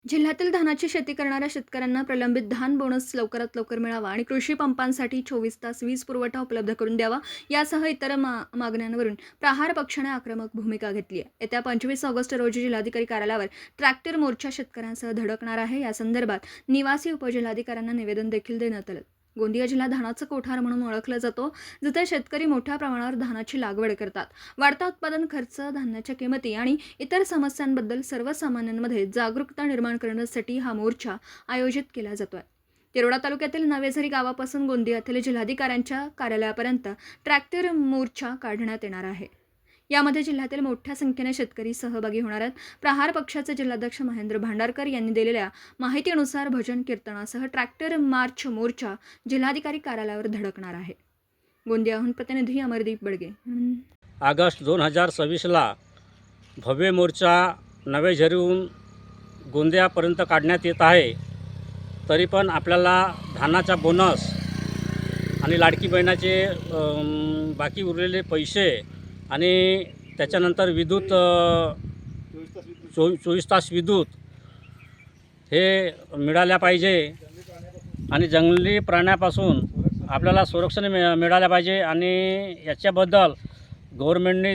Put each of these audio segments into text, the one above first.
जिल्ह्यातील धानाची शेती करणाऱ्या शेतकऱ्यांना प्रलंबित धान बोनस लवकरात लवकर मिळावा आणि कृषी पंपांसाठी 24 तास वीज पुरवठा उपलब्ध करून द्यावा यासह इतर मागण्यांवरून प्रहार पक्षाने आक्रमक भूमिका घेतली आहे। येत्या 25 ऑगस्ट रोजी जिल्हाधिकारी कार्यालयावर ट्रॅक्टर मोर्चा शेतकऱ्यांसह धडकणार आहे। या संदर्भात निवासी उपजिल्हाधिकाऱ्यांना निवेदन देखील देण्यात आलं। गोंदिया जिल्हा धानाचा कोठार म्हणून ओळखला जातो, जिथे शेतकरी मोठ्या प्रमाणावर धानाची लागवड करतात। वाढता उत्पादन खर्च, धान्याच्या किमती आणि इतर समस्यांबद्दल सर्वसामान्यांमध्ये जागरूकता निर्माण करण्यासाठी हा मोर्चा आयोजित केला जातोय। तिरोडा तालुक्यातील नवेझरी गावापासून गोंदियातील जिल्हाधिकाऱ्यांच्या कार्यालयापर्यंत ट्रॅक्टर मोर्चा काढण्यात येणार आहे। यामध्ये जिल्ह्यातील मोठ्या संख्येने शेतकरी सहभागी होणार आहेत। प्रहार पक्षाचे जिल्हाध्यक्ष महेंद्र भांडारकर यांनी दिलेल्या माहितीनुसार भजन कीर्तनासह ट्रॅक्टर मार्च मोर्चा जिल्हाधिकारी कार्यालयावर धडकणार आहे। गोंदियाहून प्रतिनिधी अमरदीप बडगे। ऑगस्ट 2026ला भव्य मोर्चा नवेझरीहून गोंदियापर्यंत काढण्यात येत आहे। तरी पण आपल्याला धानाचा बोनस आणि लाडकी बहिणाचे बाकी उरलेले पैसे आणि त्याच्यानंतर विद्युत 24 तास विद्युत हे मिळाल्या पाहिजे आणि जंगली प्राण्यापासून आपल्याला संरक्षण मिळाल्या पाहिजे आणि याच्याबद्दल गव्हर्नमेंटने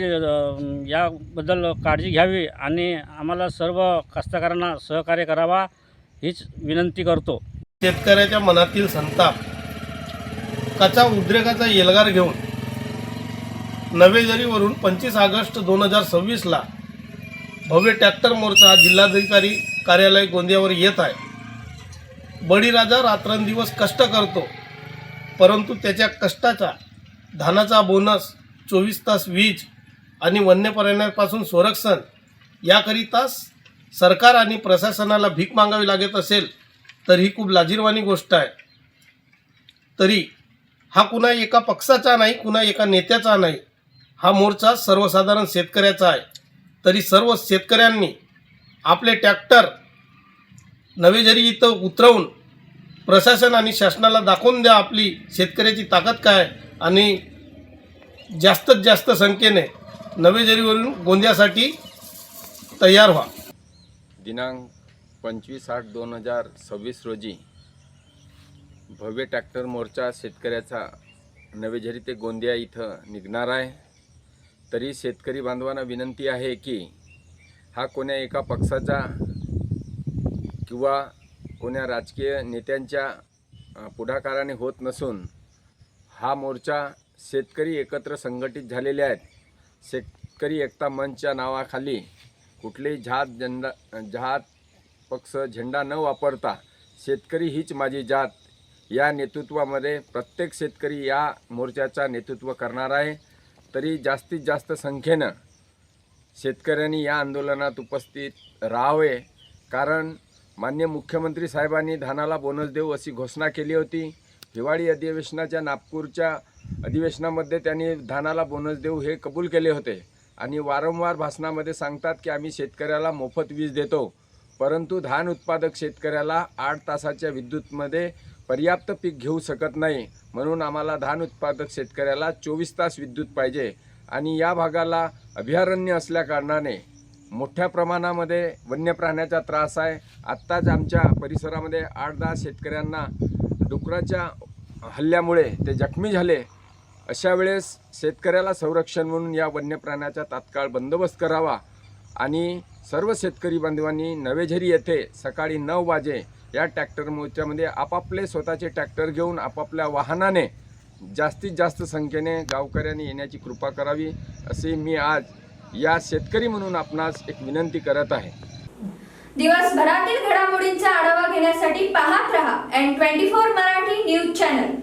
याबद्दल काळजी घ्यावी आणि आम्हाला सर्व कास्तकारांना सहकार्य करावा हीच विनंती करतो। शेतकऱ्याच्या मनातील संताप कच्चा उद्रेकाचा येलगार घेऊन नवेझरीवरून 25 ऑगस्ट 2026ला भव्य ट्रॅक्टर मोर्चा जिल्हाधिकारी कार्यालय गोंदियावर येत आहे। बळीराजा रात्रंदिवस कष्ट करतो, परंतु त्याच्या कष्टाचा धानाचा बोनस, 24 तास वीज आणि वन्य प्राण्यांपासून संरक्षण याकरिता सरकार आणि प्रशासनाला भीक मागावी लागत असेल तर ही खूप लाजिरवाणी गोष्ट आहे। तरी हा कुणा एका पक्षाचा नाही, कुणा एका नेत्याचा नाही, हा मोर्चा सर्वसाधारण शेतकऱ्याचा आहे। तरी सर्व शेतकऱ्यांनी आपले ट्रॅक्टर नवेझरी इथं उतरवून प्रशासन आणि शासनाला दाखवून द्या आपली शेतकऱ्याची ताकद काय आणि जास्तीत जास्त संख्येने नवेझरीवरून गोंदियासाठी तयार व्हा। दिनांक 25/8/2026 रोजी भव्य ट्रॅक्टर मोर्चा शेतकऱ्याचा नवेझरी ते गोंदिया इथं निघणार आहे। तरी शेतकरी बांधवांना विनंती आहे की हा कोण्या एका पक्षाचा किंवा कोण्या राजकीय नेत्यांच्या पुढाकाराने होत नसून हा मोर्चा शेतकरी एकत्र संघटित झालेले आहेत। शेतकरी एकता मंचच्या नावाखाली कुठलेही जात पक्ष झेंडा न वापरता शेतकरी हीच माझी जात या नेतृत्वामध्ये प्रत्येक शेतकरी या मोर्चाचा नेतृत्व करणार आहे। तरी जास्तीत जास्त संख्येनं शेतकऱ्यांनी या आंदोलनात उपस्थित राहावे, कारण माननीय मुख्यमंत्री साहेबांनी धानाला बोनस देऊ अशी घोषणा केली होती। हिवाळी अधिवेशनाच्या नागपूरच्या अधिवेशनामध्ये त्यांनी धानाला बोनस देऊ हे कबूल केले होते आणि वारंवार भाषणामध्ये सांगतात की आम्ही शेतकऱ्याला मोफत वीज देतो, परंतु धान उत्पादक शेतकऱ्याला 8 तासाच्या विद्युतमध्ये पर्याप्त पीक घेऊ शकत नाही। म्हणून आम्हाला धान उत्पादक शेतकऱ्याला 24 तास विद्युत पाहिजे आणि या भागाला अभयारण्य असल्याकारणाने मोठ्या प्रमाणामध्ये वन्य प्राण्याचा त्रास आहे। आत्ताच आमच्या परिसरामध्ये 8-10 शेतकऱ्यांना डुकराच्या हल्ल्यामुळे ते जखमी झाले। अशा वेळेस शेतकऱ्याला संरक्षण म्हणून या वन्य प्राण्याचा तात्काळ बंदोबस्त करावा आणि सर्व शेतकरी बांधवांनी नवेझरी येथे सकाळी 9 वाजे या ट्रॅक्टर मोर्चामध्ये आपापले स्वतःचे ट्रॅक्टर घेऊन आपापल्या वाहनाने जास्तीत जास्त संख्येने गावकऱ्यांनी येण्याची कृपा करावी असे मी आज या शेतकरी म्हणून आपणास एक विनंती करत आहे। दिवसभरातील घडामोडींचा आढावा घेण्यासाठी पाहत रहा N24 मराठी न्यूज चॅनल।